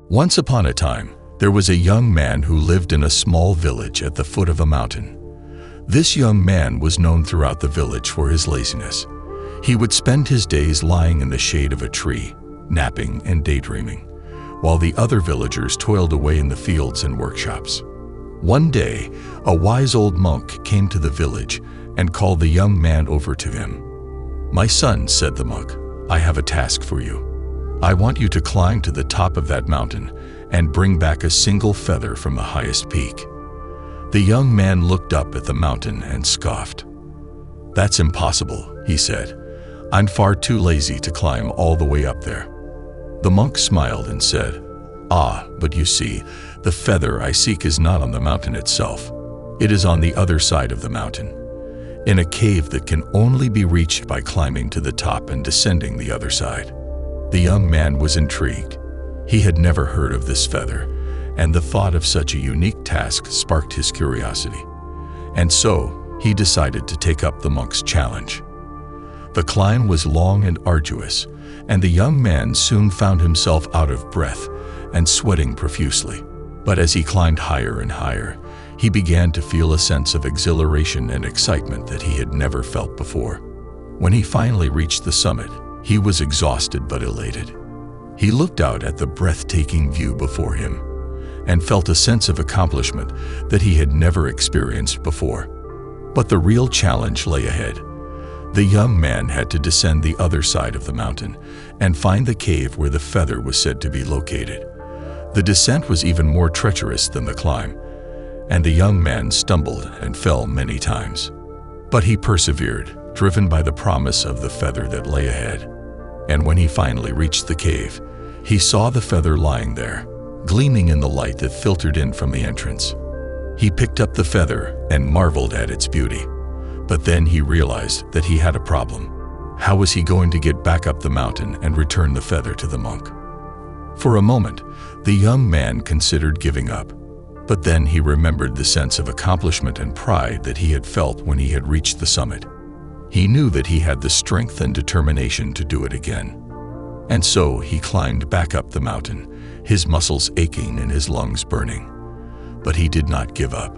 Once upon a time, there was a young man who lived in a small village at the foot of a mountain. This young man was known throughout the village for his laziness. He would spend his days lying in the shade of a tree, napping and daydreaming, while the other villagers toiled away in the fields and workshops. One day, a wise old monk came to the village and called the young man over to him. "My son," said the monk, "I have a task for you. I want you to climb to the top of that mountain and bring back a single feather from the highest peak." The young man looked up at the mountain and scoffed. "That's impossible," he said. "I'm far too lazy to climb all the way up there." The monk smiled and said, "Ah, but you see, the feather I seek is not on the mountain itself. It is on the other side of the mountain, in a cave that can only be reached by climbing to the top and descending the other side." The young man was intrigued. He had never heard of this feather, and the thought of such a unique task sparked his curiosity. And so, he decided to take up the monk's challenge. The climb was long and arduous, and the young man soon found himself out of breath and sweating profusely. But as he climbed higher and higher, he began to feel a sense of exhilaration and excitement that he had never felt before. When he finally reached the summit, he was exhausted but elated. He looked out at the breathtaking view before him and felt a sense of accomplishment that he had never experienced before. But the real challenge lay ahead. The young man had to descend the other side of the mountain and find the cave where the feather was said to be located. The descent was even more treacherous than the climb, and the young man stumbled and fell many times. But he persevered, driven by the promise of the feather that lay ahead. And when he finally reached the cave, he saw the feather lying there, gleaming in the light that filtered in from the entrance. He picked up the feather and marveled at its beauty. But then he realized that he had a problem. How was he going to get back up the mountain and return the feather to the monk? For a moment, the young man considered giving up. But then he remembered the sense of accomplishment and pride that he had felt when he had reached the summit. He knew that he had the strength and determination to do it again. And so he climbed back up the mountain, his muscles aching and his lungs burning. But he did not give up.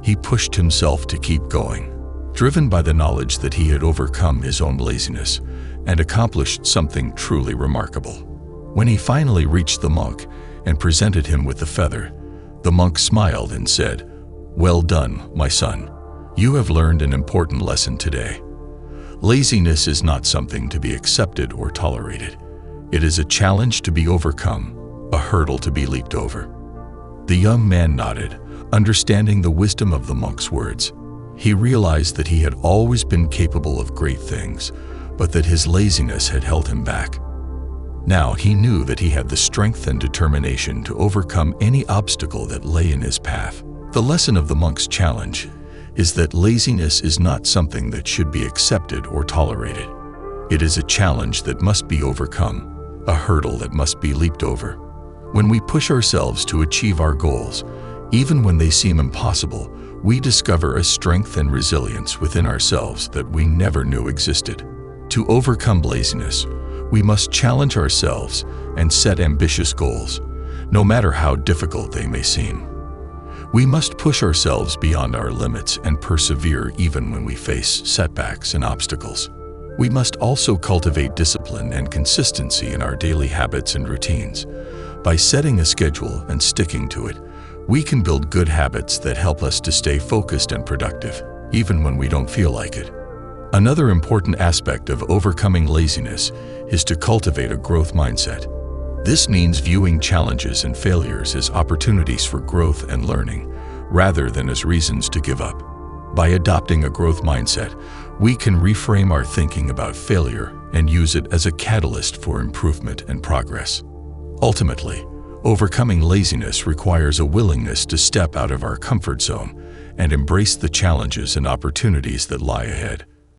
He pushed himself to keep going, driven by the knowledge that he had overcome his own laziness and accomplished something truly remarkable. When he finally reached the monk and presented him with the feather, the monk smiled and said, "Well done, my son. You have learned an important lesson today. Laziness is not something to be accepted or tolerated. It is a challenge to be overcome, a hurdle to be leaped over." The young man nodded, understanding the wisdom of the monk's words. He realized that he had always been capable of great things, but that his laziness had held him back. Now he knew that he had the strength and determination to overcome any obstacle that lay in his path. The lesson of the monk's challenge is that laziness is not something that should be accepted or tolerated. It is a challenge that must be overcome, a hurdle that must be leaped over. When we push ourselves to achieve our goals, even when they seem impossible, we discover a strength and resilience within ourselves that we never knew existed. To overcome laziness, we must challenge ourselves and set ambitious goals, no matter how difficult they may seem. We must push ourselves beyond our limits and persevere even when we face setbacks and obstacles. We must also cultivate discipline and consistency in our daily habits and routines. By setting a schedule and sticking to it, we can build good habits that help us to stay focused and productive, even when we don't feel like it. Another important aspect of overcoming laziness is to cultivate a growth mindset. This means viewing challenges and failures as opportunities for growth and learning, rather than as reasons to give up. By adopting a growth mindset, we can reframe our thinking about failure and use it as a catalyst for improvement and progress. Ultimately, overcoming laziness requires a willingness to step out of our comfort zone and embrace the challenges and opportunities that lie ahead.